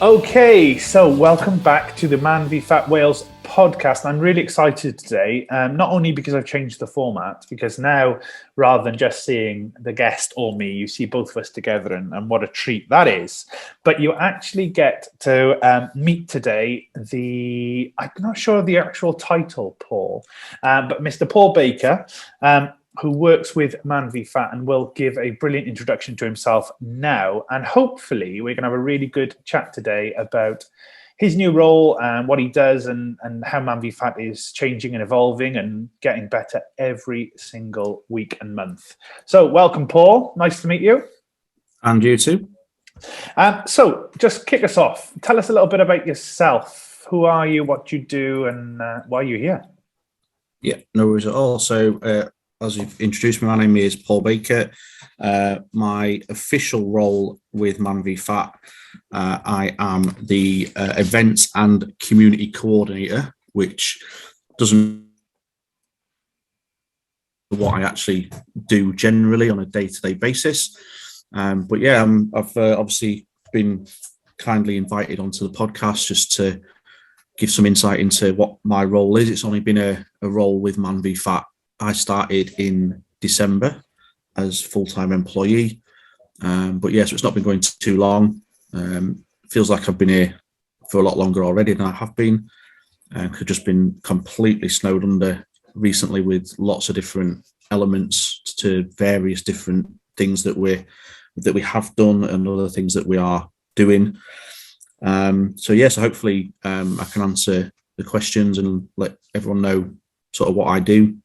Okay, so welcome back to the MANvFAT Wales podcast. I'm really excited today, not only because I've changed the format, because now rather than just seeing the guest or me, you see both of us together, and what a treat that is. But you actually get to meet today I'm not sure of the actual title, Paul, but Mr. Paul Baker, who works with MANvFAT and will give a brilliant introduction to himself now. And hopefully we're going to have a really good chat today about his new role and what he does and how MANvFAT is changing and evolving and getting better every single week and month. So welcome, Paul. Nice to meet you. And you too. So just kick us off. Tell us a little bit about yourself. Who are you, what you do, and why are you here? Yeah, no worries at all. So as you've introduced me, my name is Paul Baker. My official role with MANvFAT, I am the events and community coordinator, which doesn't what I actually do generally on a day-to-day basis. But yeah, I've obviously been kindly invited onto the podcast just to give some insight into what my role is. It's only been a role with MANvFAT. I started in December as full-time employee, but yes, it's not been going too long. Feels like I've been here for a lot longer already than I have been. I've just been completely snowed under recently with lots of different elements to various different things that we have done and other things that we are doing. So yes, hopefully I can answer the questions and let everyone know sort of what I do.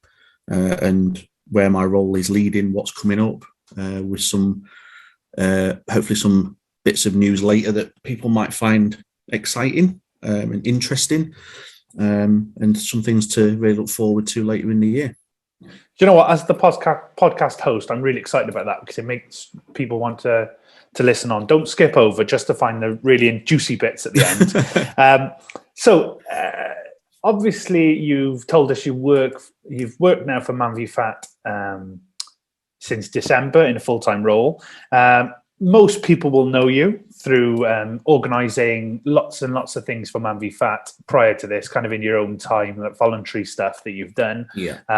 And where my role is leading, what's coming up, with some hopefully some bits of news later that people might find exciting and interesting, and some things to really look forward to later in the year. Do you know what? As the podcast host, I'm really excited about that because it makes people want to listen on. Don't skip over just to find the really juicy bits at the end. So obviously, you've told us you've worked now for MANvFAT since December in a full-time role. Most people will know you through organising lots and lots of things for MANvFAT prior to this, kind of in your own time, like voluntary stuff that you've done,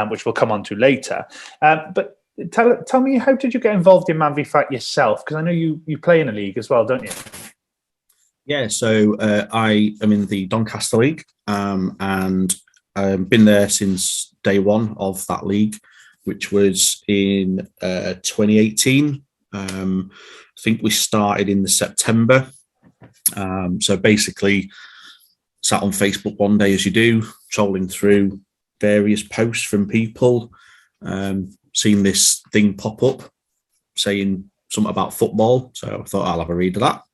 which we'll come on to later. But tell me, how did you get involved in MANvFAT yourself? Because I know you play in a league as well, don't you? Yeah, so I am in the Doncaster League, and I've been there since day one of that league, which was in 2018. I think we started in the September. So basically sat on Facebook one day, as you do, trolling through various posts from people, seen this thing pop up saying something about football. So I thought I'll have a read of that.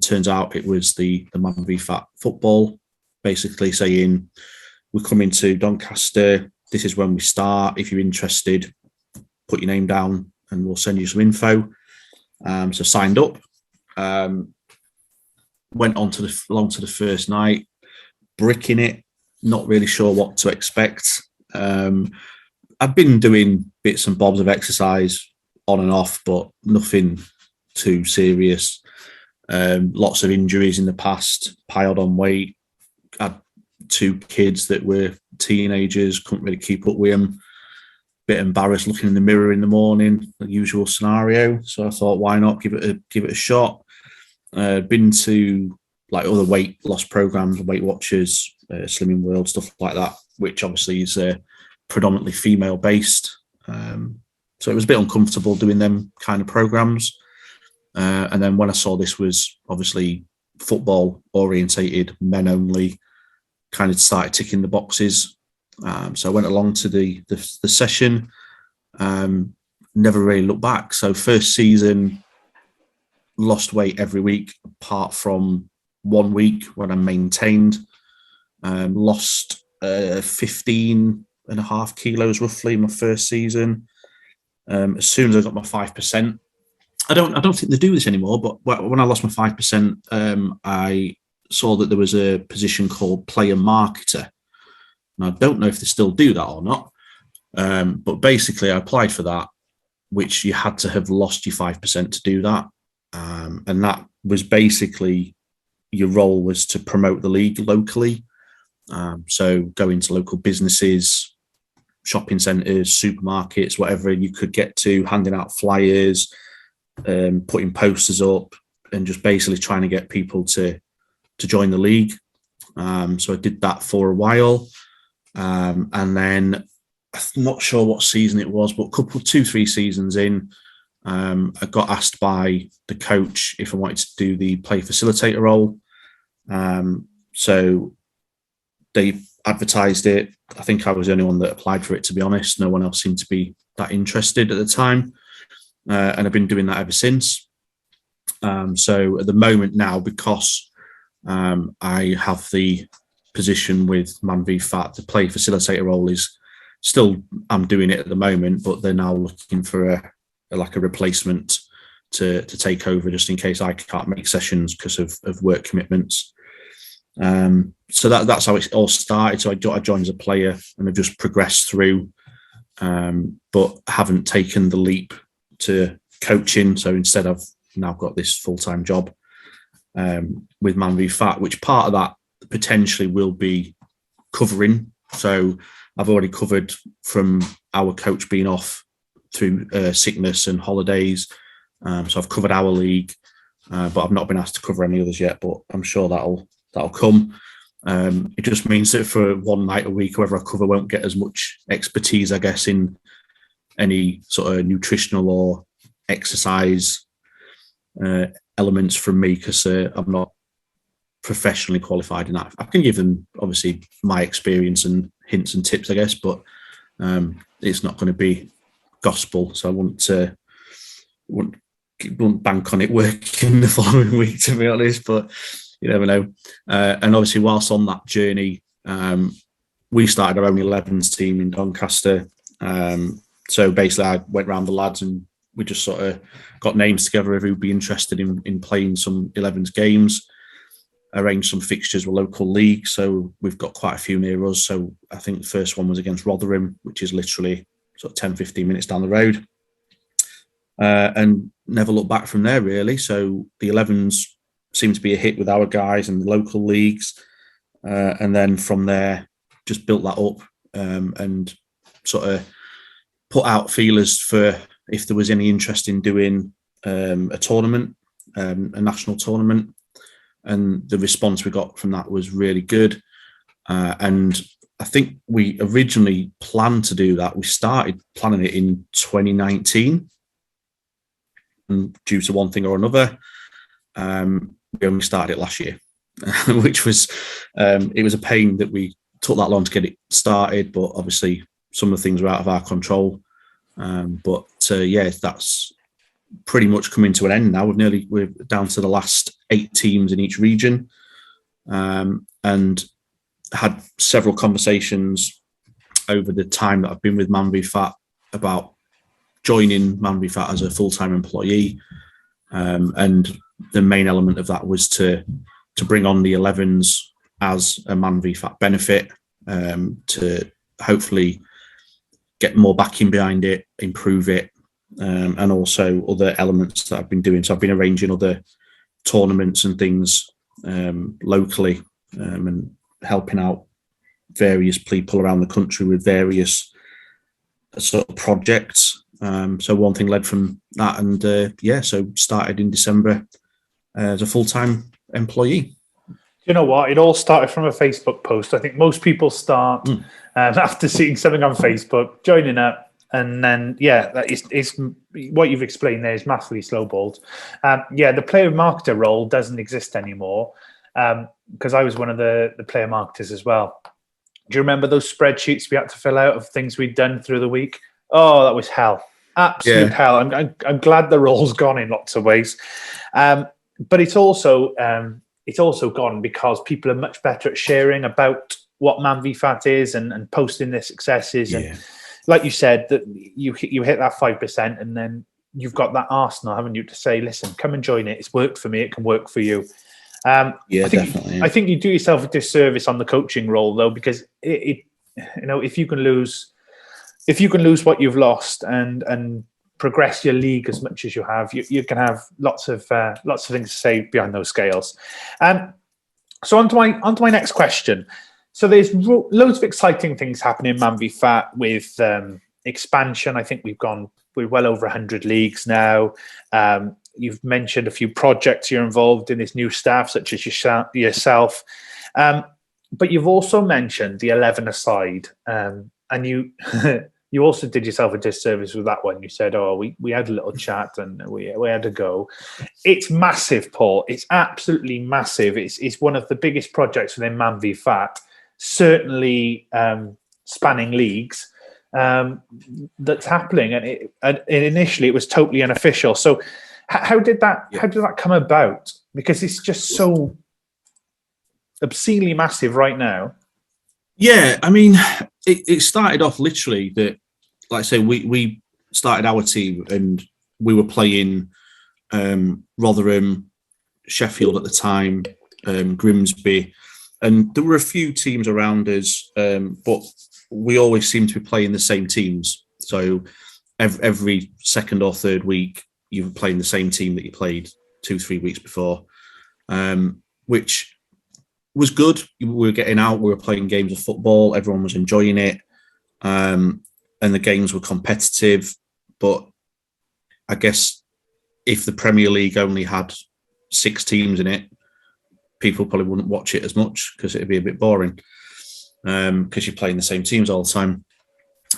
Turns out it was the MANvFAT football, basically saying we're coming to Doncaster. This is when we start. If you're interested, put your name down and we'll send you some info. So signed up, went along to the first night, bricking it, not really sure what to expect. I've been doing bits and bobs of exercise on and off, but nothing too serious. Lots of injuries in the past, piled on weight, had 2 kids that were teenagers, couldn't really keep up with them. Bit embarrassed looking in the mirror in the morning, the usual scenario. So I thought, why not give it a shot? Been to like other weight loss programs, Weight Watchers, Slimming World, stuff like that, which obviously is predominantly female based. So it was a bit uncomfortable doing them kind of programs. And then when I saw this was obviously football orientated, men only, kind of started ticking the boxes. So I went along to the session, never really looked back. So first season, lost weight every week, apart from 1 week when I maintained, lost 15.5 kilos roughly in my first season. As soon as I got my 5%, I don't think they do this anymore, but when I lost my 5%, I saw that there was a position called player marketer. And I don't know if they still do that or not. But basically I applied for that, which you had to have lost your 5% to do that. And that was basically your role was to promote the league locally. So going to local businesses, shopping centres, supermarkets, whatever you could get to, handing out flyers, putting posters up, and just basically trying to get people to join the league. So I did that for a while. And then I'm not sure what season it was, but 2-3 seasons in, I got asked by the coach if I wanted to do the play facilitator role. So they advertised it. I think I was the only one that applied for it, to be honest. No one else seemed to be that interested at the time. And I've been doing that ever since. So at the moment now, because I have the position with MANvFAT, the play facilitator role is still, I'm doing it at the moment, but they're now looking for a replacement to take over, just in case I can't make sessions because of work commitments. So that's how it all started. So I joined as a player and I've just progressed through, but haven't taken the leap to coaching. So instead I've now got this full-time job with MANvFAT, which part of that potentially will be covering. So I've already covered from our coach being off through sickness and holidays. So I've covered our league, but I've not been asked to cover any others yet, but I'm sure that'll come. It just means that for one night a week, whoever I cover won't get as much expertise, I guess, in any sort of nutritional or exercise elements from me, because I'm not professionally qualified in that. I can give them obviously my experience and hints and tips, I guess, but it's not going to be gospel. So I wouldn't bank on it working the following week, to be honest, but you never know. And obviously, whilst on that journey, we started our own 11s team in Doncaster. So basically, I went around the lads and we just sort of got names together of who'd be interested in playing some 11s games, arranged some fixtures with local leagues. So we've got quite a few near us. So I think the first one was against Rotherham, which is literally sort of 10-15 minutes down the road. And never looked back from there, really. So the 11s seemed to be a hit with our guys and the local leagues. And then from there, just built that up and sort of put out feelers for if there was any interest in doing a tournament, a national tournament. And the response we got from that was really good. And I think we originally planned to do that. We started planning it in 2019. And due to one thing or another, we only started it last year, which was, it was a pain that we took that long to get it started, but obviously some of the things were out of our control. But that's pretty much coming to an end now. We're down to the last 8 teams in each region, and had several conversations over the time that I've been with MANvFAT about joining MANvFAT as a full-time employee. And the main element of that was to bring on the 11s as a MANvFAT benefit, to hopefully get more backing behind it, improve it, and also other elements that I've been doing. So I've been arranging other tournaments and things locally, and helping out various people around the country with various sort of projects. So one thing led from that, and so started in December as a full-time employee. You know what? It all started from a Facebook post. I think most people start after seeing something on Facebook, joining up, and then it's what you've explained there is massively slowballed. The player marketer role doesn't exist anymore, because I was one of the player marketers as well. Do you remember those spreadsheets we had to fill out of things we'd done through the week? Oh, that was hell. Absolute hell. I'm glad the role's gone in lots of ways. But it's also gone because people are much better at sharing about what MANvFAT is and posting their successes. Yeah. And like you said, that you hit that 5%, and then you've got that arsenal, haven't you, to say, listen, come and join it. It's worked for me. It can work for you. Definitely. I think you do yourself a disservice on the coaching role, though, because if you can lose what you've lost and progress your league as much as you have, you can have lots of things to say behind those scales. So on to my next question. So there's loads of exciting things happening in MANvFAT with expansion. I think we're well over 100 leagues now. You've mentioned a few projects you're involved in. There's new staff such as yourself, but you've also mentioned the 11-a-side, and you you also did yourself a disservice with that one. You said, "Oh, we had a little chat and we had a go." It's massive, Paul. It's absolutely massive. It's one of the biggest projects within MANvFAT, certainly spanning leagues, that's happening. And initially, it was totally unofficial. So, how did that come about? Because it's just so obscenely massive right now. Yeah, I mean, it started off literally that, like I say, we started our team and we were playing Rotherham, Sheffield at the time, Grimsby, and there were a few teams around us, but we always seemed to be playing the same teams. So every second or third week, you were playing the same team that you played 2-3 weeks before, which was good. We were getting out, we were playing games of football, everyone was enjoying it, and the games were competitive. But I guess if the Premier League only had 6 teams in it, people probably wouldn't watch it as much because it'd be a bit boring, because you're playing the same teams all the time.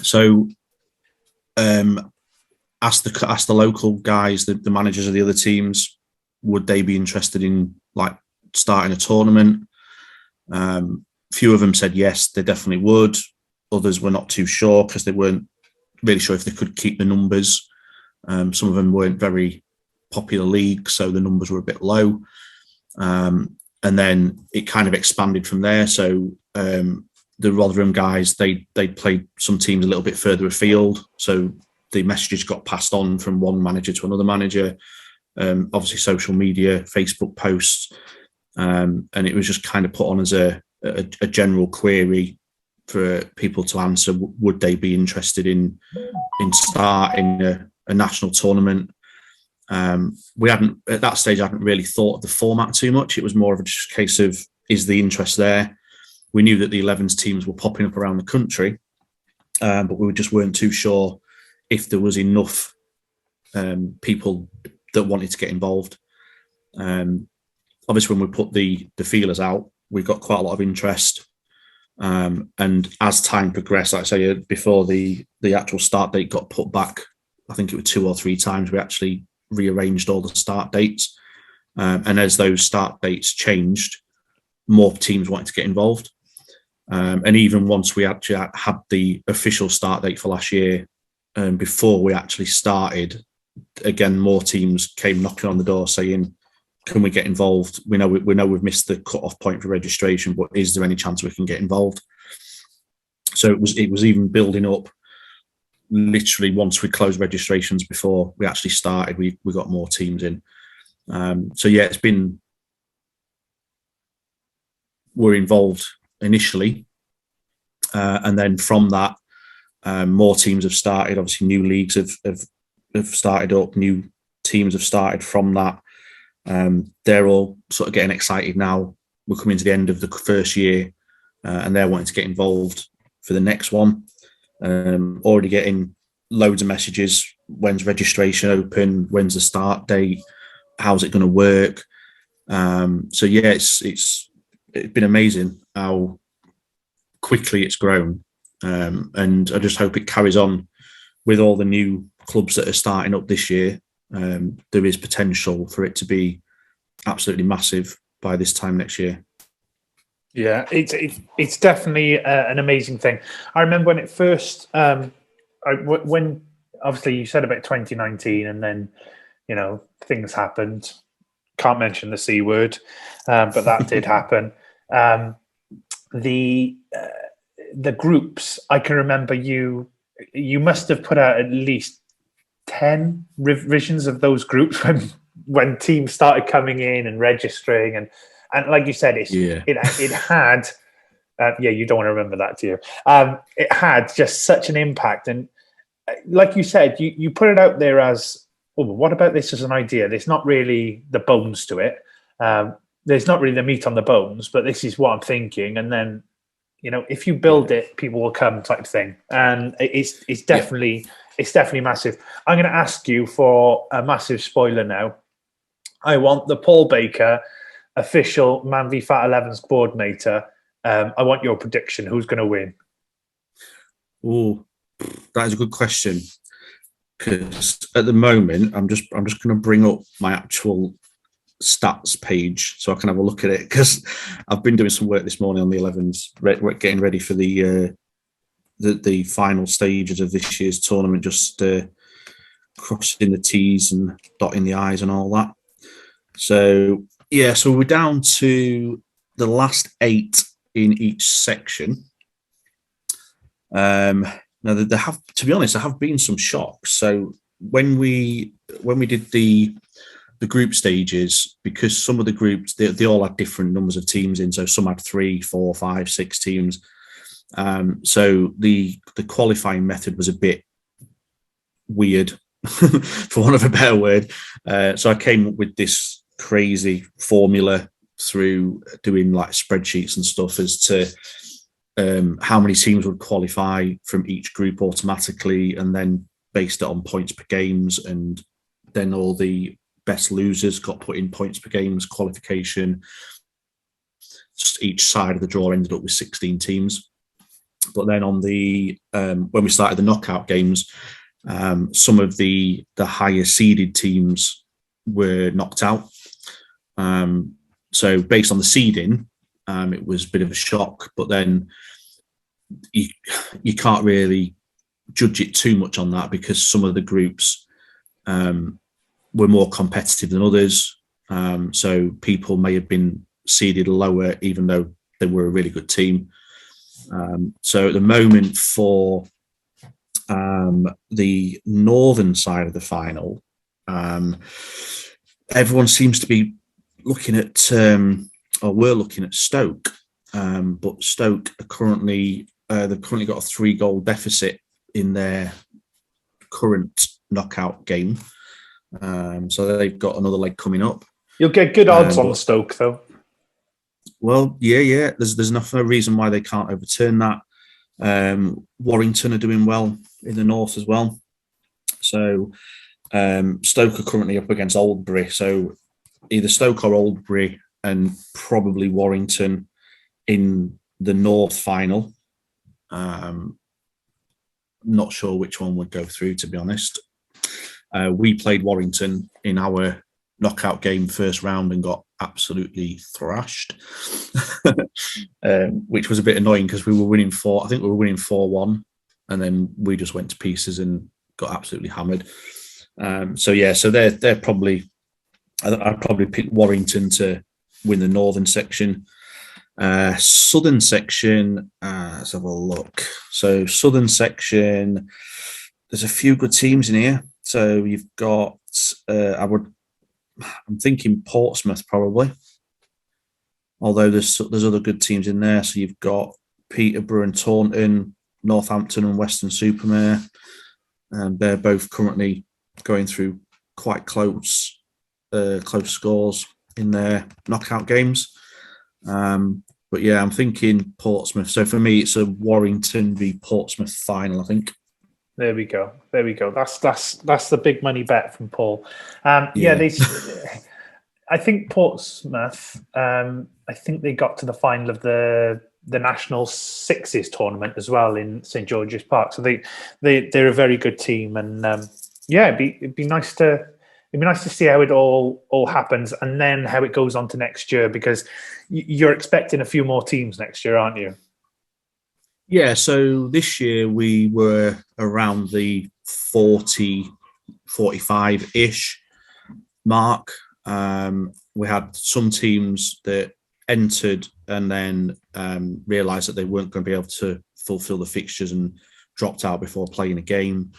So asked the local guys, the managers of the other teams, would they be interested in like starting a tournament? Few of them said yes, they definitely would. Others were not too sure because they weren't really sure if they could keep the numbers. Some of them weren't very popular leagues, so the numbers were a bit low. And then it kind of expanded from there. So the Rotherham guys, they played some teams a little bit further afield. So the messages got passed on from one manager to another manager. Obviously, social media, Facebook posts. And it was just kind of put on as a general query for people to answer. Would they be interested in starting a national tournament? We hadn't, at that stage, I hadn't really thought of the format too much. It was more of a just case of, is the interest there? We knew that the 11s teams were popping up around the country, but we just weren't too sure if there was enough people that wanted to get involved. Obviously, when we put the feelers out, we got quite a lot of interest. And as time progressed, like I say, before the actual start date got put back, I think it was 2 or 3 times we actually rearranged all the start dates. And as those start dates changed, more teams wanted to get involved. And even once we actually had the official start date for last year, before we actually started, again, more teams came knocking on the door saying, can we get involved? We know we've missed the cut-off point for registration, but is there any chance we can get involved? So it was even building up. Literally, once we closed registrations before we actually started, we got more teams in. So yeah, we're involved initially, and then from that, more teams have started. Obviously, new leagues have started up. New teams have started from that. They're all sort of getting excited now. We're coming to the end of the first year, and they're wanting to get involved for the next one. Already getting loads of messages. When's registration open? When's the start date? How's it going to work? So yeah, it's been amazing how quickly it's grown, and I just hope it carries on with all the new clubs that are starting up this year. There is potential for it to be absolutely massive by this time next year. Yeah, it's definitely an amazing thing. I remember when it first, when obviously you said about 2019, and then things happened. Can't mention the C word, but that did happen. The groups, I can remember you must have put out at least 10 revisions of those groups when teams started coming in and registering, and like you said, it had you don't want to remember that, do you? It had just such an impact, and like you said, you put it out there as, oh, what about this as an idea? There's not really the bones to it, there's not really the meat on the bones, but this is what I'm thinking. And then, if you build it, people will come type thing. And it's definitely massive. I'm going to ask you for a massive spoiler now. I want the Paul Baker official MANvFAT 11's coordinator. I want your prediction. Who's going to win? Oh, that is a good question. Because at the moment, I'm just going to bring up my actual stats page so I can have a look at it, because I've been doing some work this morning on the 11s, getting ready for the final stages of this year's tournament, just crossing the T's and dotting the I's and all that. So we're down to the last 8 in each section. Now, there have, to be honest, there have been some shocks. So when we did the group stages, because some of the groups, they all had different numbers of teams in. So some had 3, 4, 5, 6 teams. So the qualifying method was a bit weird, for want of a better word. So I came up with this crazy formula through doing like spreadsheets and stuff as to how many teams would qualify from each group automatically, and then based it on points per games, and then all the best losers got put in points per games qualification. Just each side of the draw ended up with 16 teams. But then on the when we started the knockout games, some of the higher seeded teams were knocked out. So based on the seeding, it was a bit of a shock, but then you can't really judge it too much on that, because some of the groups were more competitive than others. So people may have been seeded lower, even though they were a really good team. So at the moment, for the northern side of the final, everyone seems to be looking at, or we're looking at Stoke. But Stoke are currently they've currently got a 3-goal deficit in their current knockout game. So they've got another leg coming up. You'll get good odds on Stoke, though. Well, yeah. There's no reason why they can't overturn that. Warrington are doing well in the north as well. So Stoke are currently up against Oldbury. So either Stoke or Oldbury, and probably Warrington in the North final. Not sure which one would go through, to be honest. We played Warrington in our knockout game first round and got absolutely thrashed, which was a bit annoying because we were winning 4-1, and then we just went to pieces and got absolutely hammered. So they're probably, I'd probably pick Warrington to win the northern section. Southern section, let's have a look. So southern section, there's a few good teams in here. So you've got, I'm thinking Portsmouth probably, although there's other good teams in there. So you've got Peterborough and Taunton, Northampton and Weston-super-Mare, and they're both currently going through quite close scores in their knockout games. But yeah, I'm thinking Portsmouth. So for me, it's a Warrington v Portsmouth final, I think. There we go. That's the big money bet from Paul. I think Portsmouth. I think they got to the final of the National Sixes tournament as well in St George's Park. So they're a very good team, and it'd be nice to see how it all happens, and then how it goes on to next year, because you're expecting a few more teams next year, aren't you? Yeah, so this year we were around the 40, 45-ish mark. We had some teams that entered and then realised that they weren't going to be able to fulfil the fixtures and dropped out before playing a game.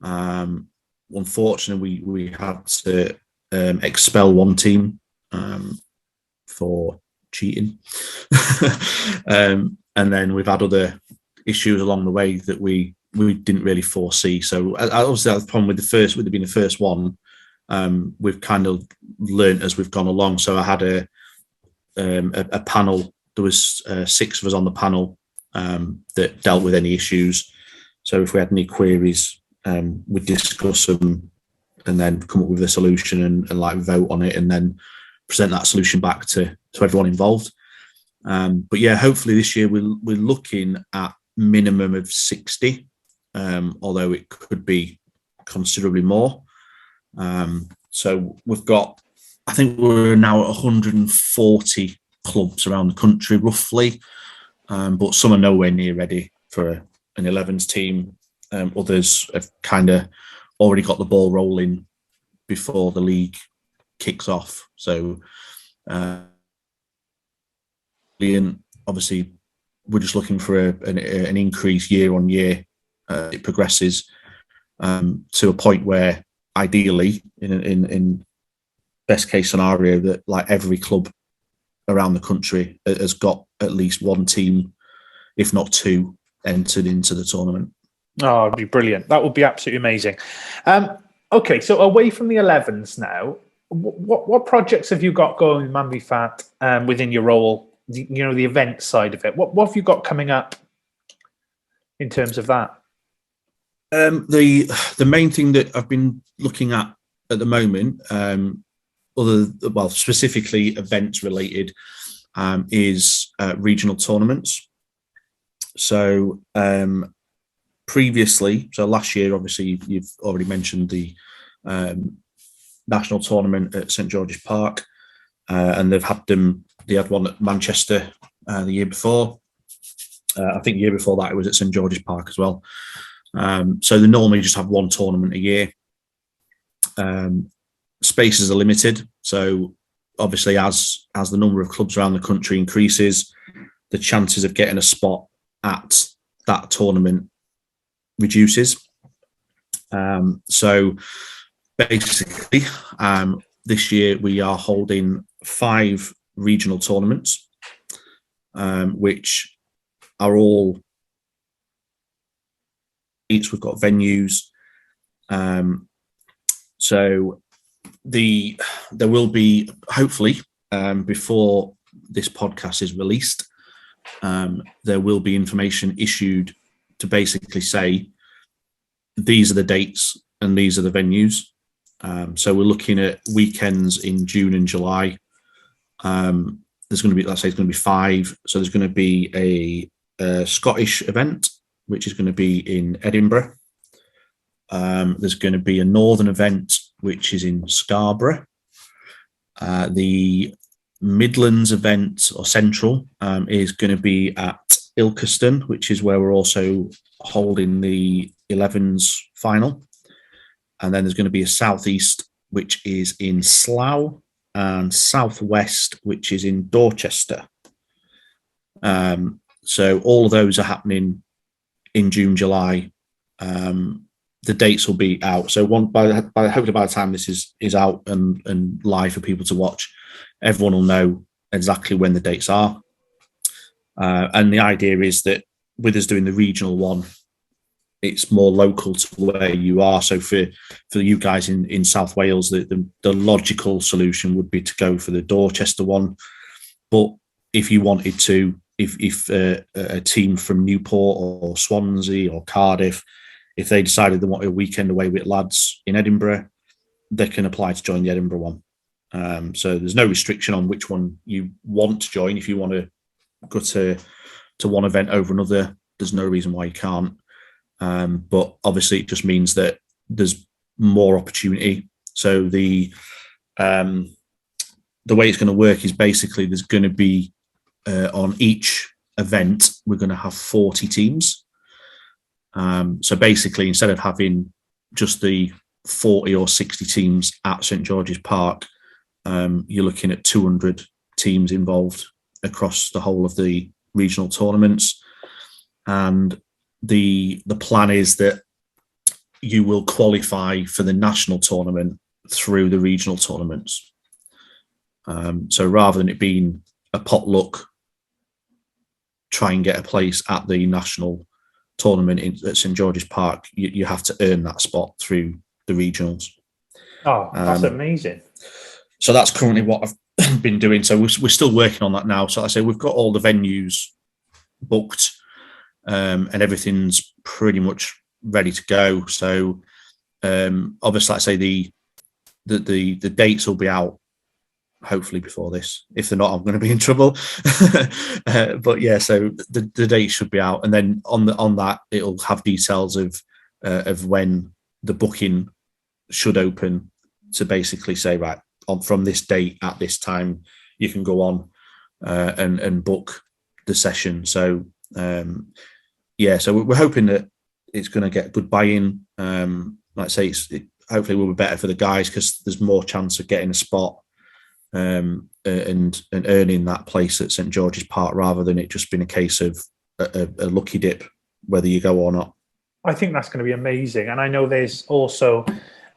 Unfortunately, we had to expel one team for cheating. And then we've had other issues along the way that we didn't really foresee. So obviously that's the problem with it being the first one. We've kind of learned as we've gone along. So I had a panel. There was 6 of us on the panel that dealt with any issues. So if we had any queries, we'd discuss them and then come up with a solution and like vote on it and then present that solution back to everyone involved. But yeah, hopefully this year we're looking at minimum of 60, although it could be considerably more. So we've got, I think we're now at 140 clubs around the country roughly, but some are nowhere near ready for an 11s team. Others have kind of already got the ball rolling before the league kicks off. So obviously we're just looking for an increase year on year. It progresses to a point where ideally in best case scenario that like every club around the country has got at least one team, if not 2, entered into the tournament. Oh, it'd be brilliant. That would be absolutely amazing. Okay, so away from the 11s now, what projects have you got going with MANvFAT within your role? The event side of it. What have you got coming up in terms of that? The main thing that I've been looking at the moment, specifically events related, is regional tournaments. So previously, so last year, obviously you've already mentioned the national tournament at St George's Park, and they had one at Manchester the year before. I think the year before that it was at St George's Park as well. So they normally just have one tournament a year. Spaces are limited, so obviously as the number of clubs around the country increases, the chances of getting a spot at that tournament reduces. So basically, this year we are holding 5 regional tournaments, which are all, we've got venues. So there will be, hopefully, before this podcast is released, there will be information issued to basically say these are the dates and these are the venues. So we're looking at weekends in June and July. There's going to be, let's say, it's going to be 5. So there's going to be a Scottish event, which is going to be in Edinburgh. There's going to be a northern event, which is in Scarborough. The Midlands event, or Central, is going to be at Ilkeston, which is where we're also holding the 11s final. And then there's going to be a Southeast, which is in Slough, and Southwest, which is in Dorchester. So all of those are happening in June, July. The dates will be out. So hopefully by the time this is out and live for people to watch, everyone will know exactly when the dates are. And the idea is that with us doing the regional one, it's more local to where you are. So for you guys in South Wales, the logical solution would be to go for the Dorchester one. But if you wanted to, if a team from Newport or Swansea or Cardiff, if they decided they want a weekend away with lads in Edinburgh, they can apply to join the Edinburgh one. So there's no restriction on which one you want to join. If you want to go to one event over another, there's no reason why you can't. But obviously it just means that there's more opportunity. So the way it's going to work is basically there's going to be on each event, we're going to have 40 teams. So basically, instead of having just the 40 or 60 teams at St George's Park, you're looking at 200 teams involved across the whole of the regional tournaments. And the plan is that you will qualify for the national tournament through the regional tournaments. So rather than it being a potluck, try and get a place at the national tournament at St George's Park, you have to earn that spot through the regionals. Oh, that's amazing. So that's currently what been doing. So we're still working on that now. So like I say, we've got all the venues booked, and everything's pretty much ready to go. So obviously, like I say, the dates will be out hopefully before this. If they're not, I'm going to be in trouble. But yeah, so the date should be out, and then on that it'll have details of when the booking should open, to basically say, right, from this date at this time you can go on and book the session. So yeah, so we're hoping that it's going to get good buy-in. Like I say, hopefully will be better for the guys because there's more chance of getting a spot and earning that place at St George's Park, rather than it just being a case of a lucky dip whether you go or not. I think that's going to be amazing. And I know there's also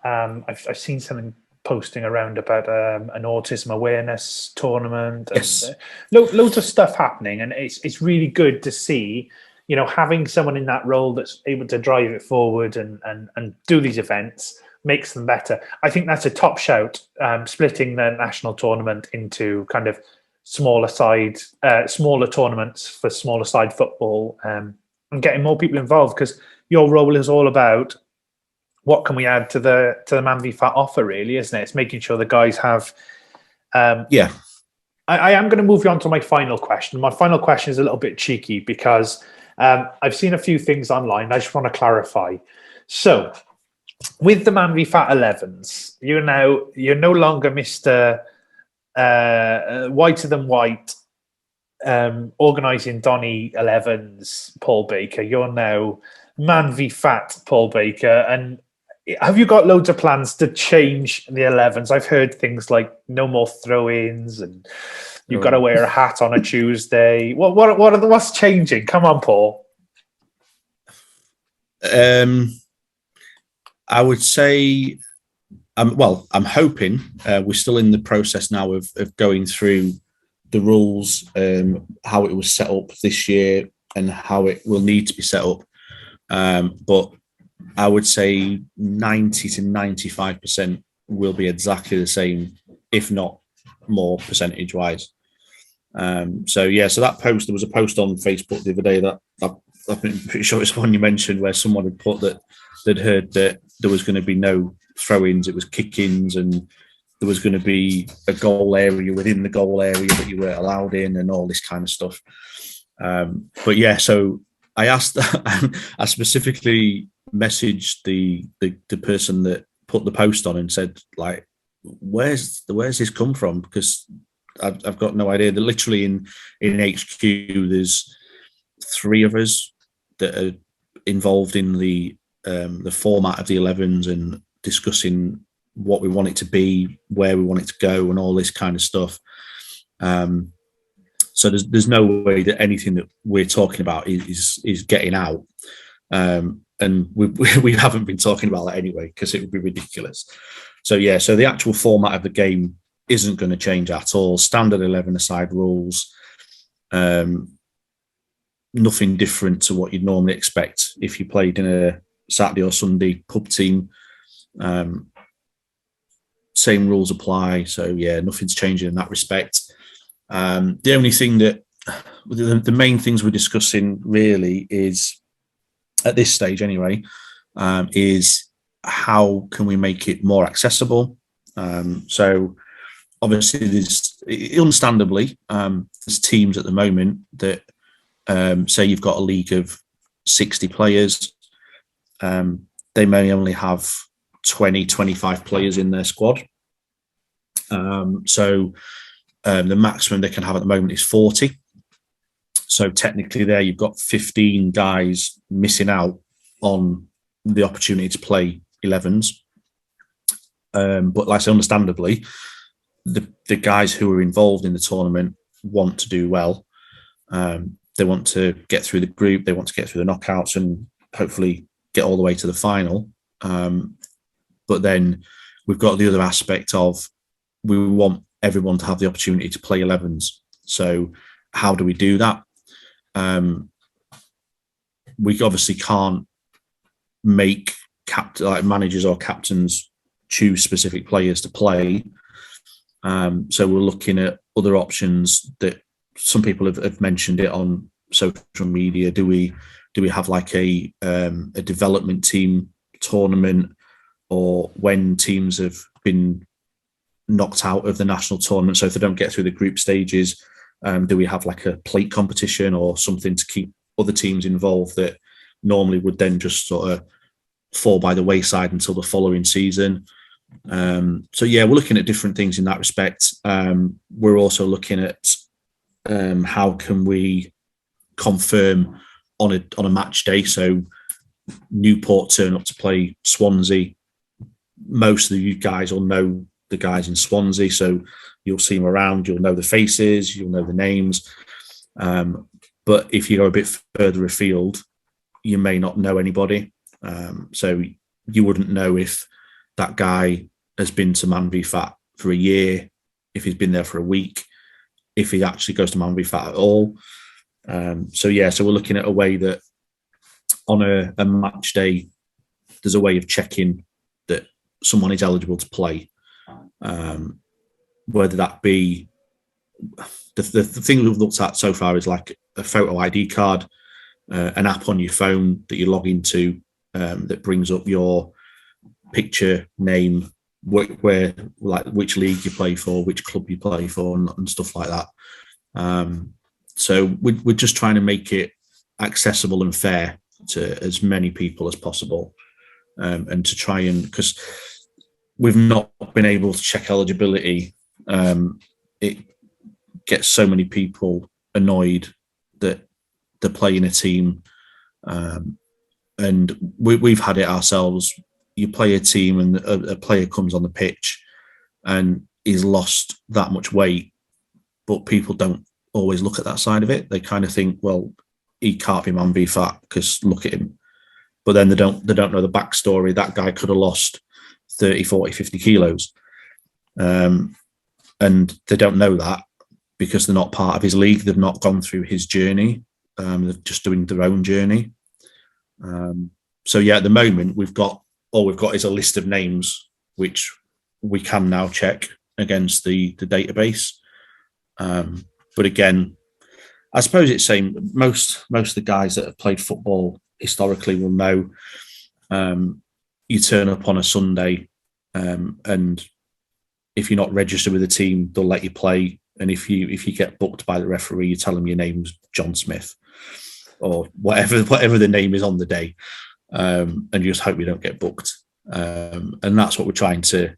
I've seen something posting around about an autism awareness tournament, and Yes. Loads of stuff happening, and it's really good to see, you know, having someone in that role that's able to drive it forward and do these events makes them better. I think that's a top shout, splitting the national tournament into kind of smaller tournaments for smaller side football, and getting more people involved, because your role is all about what can we add to the MANvFAT offer, really, isn't it? It's making sure the guys have. Yeah. I am going to move you on to my final question. My final question is a little bit cheeky because I've seen a few things online. I just want to clarify. So, with the MANvFAT 11s, you're no longer Mr. Whiter Than White, organising Donny 11s, Paul Baker. You're now MANvFAT, Paul Baker. And have you got loads of plans to change the 11s? I've heard things like no more throw-ins, and you've got to wear a hat on a Tuesday. What's changing? Come on, Paul. I would say, I'm hoping we're still in the process now of going through the rules, how it was set up this year and how it will need to be set up. But I would say 90 to 95% will be exactly the same, if not more percentage wise. So that post, there was a post on Facebook the other day that I'm pretty sure it's one you mentioned, where someone had put that they'd heard that there was going to be no throw-ins, it was kick-ins, and there was going to be a goal area within the goal area that you weren't allowed in, and all this kind of stuff. But yeah, so I asked, I specifically messaged the person that put the post on and said, like, where's this come from? Because I've got no idea. That literally in HQ, there's 3 of us that are involved in the format of the 11s and discussing what we want it to be, where we want it to go, and all this kind of stuff. So there's no way that anything that we're talking about is getting out. And we haven't been talking about that anyway, because it would be ridiculous. So yeah, so the actual format of the game isn't going to change at all. Standard 11-a-side rules. Nothing different to what you'd normally expect if you played in a Saturday or Sunday pub team. Same rules apply. So yeah, nothing's changing in that respect. The only thing that the main things we're discussing really is, at this stage anyway, is how can we make it more accessible. So obviously understandably, there's teams at the moment that say you've got a league of 60 players, they may only have 20, 25 players in their squad. So the maximum they can have at the moment is 40. So technically there you've got 15 guys missing out on the opportunity to play 11s. But like I say, understandably, the guys who are involved in the tournament want to do well. They want to get through the group, they want to get through the knockouts and hopefully get all the way to the final. But then we've got the other aspect of, we want everyone to have the opportunity to play 11s. So how do we do that? We obviously can't make managers or captains choose specific players to play. So we're looking at other options that some people have mentioned it on social media. Do we have like a development team tournament, or when teams have been knocked out of the national tournament, so if they don't get through the group stages, do we have like a plate competition or something to keep other teams involved that normally would then just sort of fall by the wayside until the following season? So yeah, we're looking at different things in that respect. We're also looking at how can we confirm on a match day. So Newport turn up to play Swansea. Most of you guys will know the guys in Swansea, so you'll see them around. You'll know the faces. You'll know the names. But if you go a bit further afield, you may not know anybody. So you wouldn't know if that guy has been to MANvFAT for a year, if he's been there for a week, if he actually goes to MANvFAT at all. So we're looking at a way that on a match day, there's a way of checking that someone is eligible to play. Whether that be the thing we've looked at so far is like a photo ID card, an app on your phone that you log into that brings up your picture, name, where like which league you play for, which club you play for, and stuff like that. So we're just trying to make it accessible and fair to as many people as possible, and to try and, because we've not been able to check eligibility, it gets so many people annoyed that they're playing a team, and we've had it ourselves. You play a team and a player comes on the pitch and he's lost that much weight, but people don't always look at that side of it. They kind of think, well, he can't be MANvFAT because look at him. But then they don't know the backstory. That guy could have lost 30, 40, 50 kilos. And they don't know that because they're not part of his league. They've not gone through his journey. They're just doing their own journey. So yeah, at the moment all we've got is a list of names which we can now check against the database. But again, I suppose it's same. Most of the guys that have played football historically will know. You turn up on a Sunday, and if you're not registered with a team, they'll let you play. And if you get booked by the referee, you tell them your name's John Smith or whatever the name is on the day, and you just hope you don't get booked. And that's what we're trying to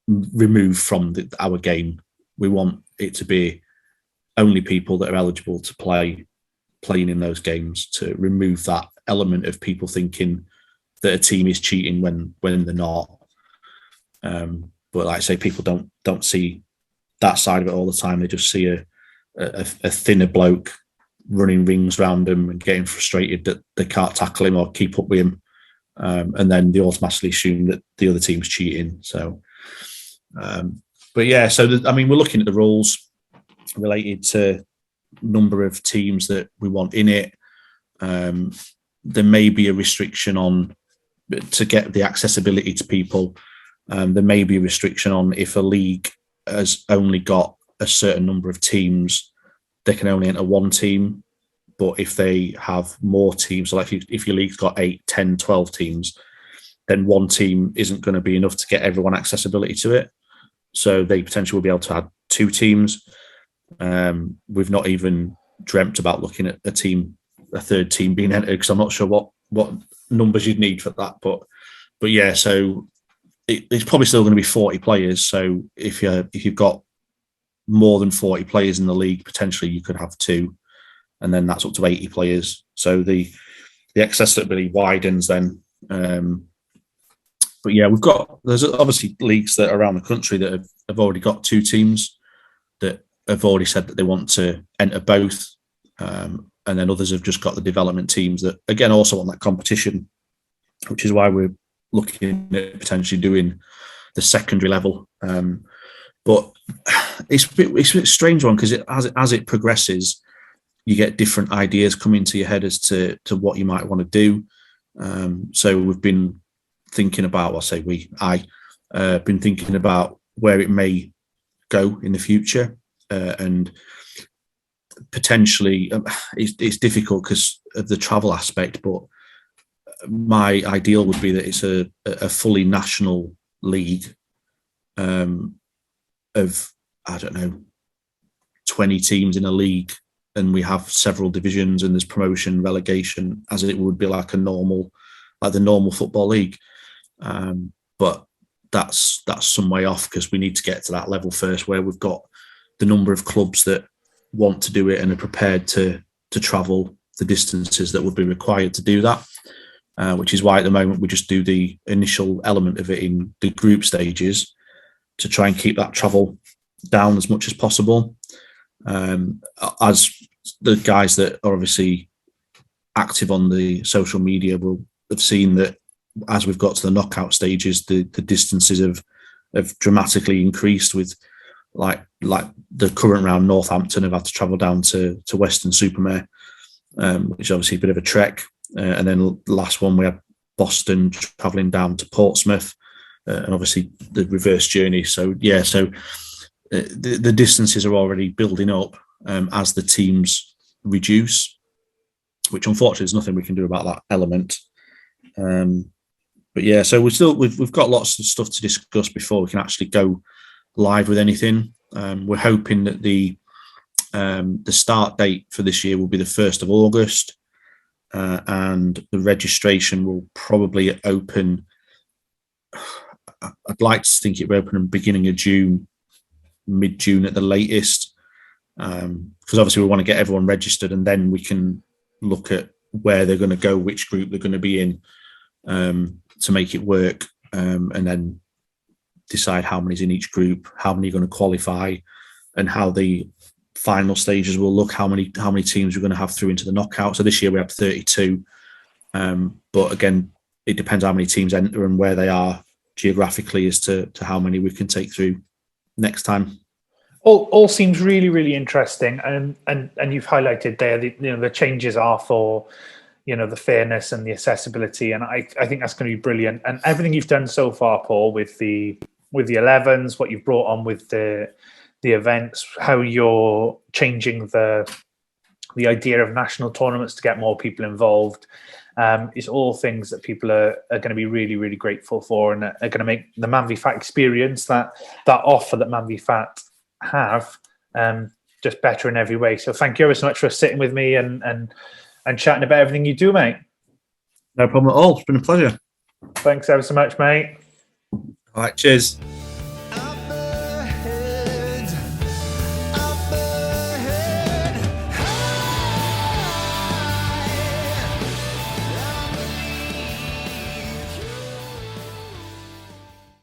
remove from our game. We want it to be only people that are eligible to playing in those games, to remove that element of people thinking that a team is cheating when they're not. But like I say, people don't see that side of it all the time. They just see a thinner bloke running rings around them and getting frustrated that they can't tackle him or keep up with him, and then they automatically assume that the other team's cheating. So, but yeah, so we're looking at the rules related to number of teams that we want in it. There may be a restriction on, to get the accessibility to people, there may be a restriction on if a league has only got a certain number of teams, they can only enter one team. But if they have more teams, so like if your league's got 8, 10, 12 teams, then one team isn't going to be enough to get everyone accessibility to it. So they potentially will be able to add 2 teams. We've not even dreamt about looking at a third team being entered, because I'm not sure what numbers you'd need for that. But yeah, so it's probably still going to be 40 players. So if you've got more than 40 players in the league, potentially you could have 2, and then that's up to 80 players. So the accessibility widens then. But yeah, there's obviously leagues that are around the country that have already got 2 teams that have already said that they want to enter both. And then others have just got the development teams that, again, also want that competition, which is why we're looking at potentially doing the secondary level. But it's a bit strange one, because as it progresses, you get different ideas come into your head as to what you might want to do. So we've been thinking about, I've been thinking about where it may go in the future, and potentially it's difficult because of the travel aspect, but my ideal would be that it's a fully national league of, I don't know, 20 teams in a league, and we have several divisions and there's promotion, relegation, as it would be like the normal football league. But that's some way off, because we need to get to that level first where we've got the number of clubs that want to do it and are prepared to travel the distances that would be required to do that. Which is why at the moment we just do the initial element of it in the group stages to try and keep that travel down as much as possible. As the guys that are obviously active on the social media will have seen that as we've got to the knockout stages, the distances have dramatically increased, with like the current round, Northampton have had to travel down to Weston-super-Mare, which is obviously a bit of a trek. And then the last one, we had Boston travelling down to Portsmouth, and obviously the reverse journey. So the distances are already building up as the teams reduce, which unfortunately there's nothing we can do about that element. But yeah, so we've got lots of stuff to discuss before we can actually go live with anything. We're hoping that the start date for this year will be the 1st of August, and the registration will probably open. I'd like to think it will open in the beginning of June, mid-June at the latest, because obviously we want to get everyone registered, and then we can look at where they're going to go, which group they're going to be in, to make it work, and then decide how many's in each group, how many are going to qualify, and how the final stages will look, how many teams we're going to have through into the knockout. So this year we have 32, but again, it depends how many teams enter and where they are geographically as to how many we can take through next time. All seems really, really interesting, and you've highlighted there the changes are for the fairness and the accessibility, and I think that's going to be brilliant. And everything you've done so far, Paul, with the 11s, what you've brought on with the events, how you're changing the idea of national tournaments to get more people involved, is all things that people are going to be really, really grateful for, and are going to make the MANvFAT experience, that offer that MANvFAT have, just better in every way. So thank you ever so much for sitting with me and chatting about everything you do, mate. No problem at all. It's been a pleasure. Thanks ever so much, mate. All right, cheers.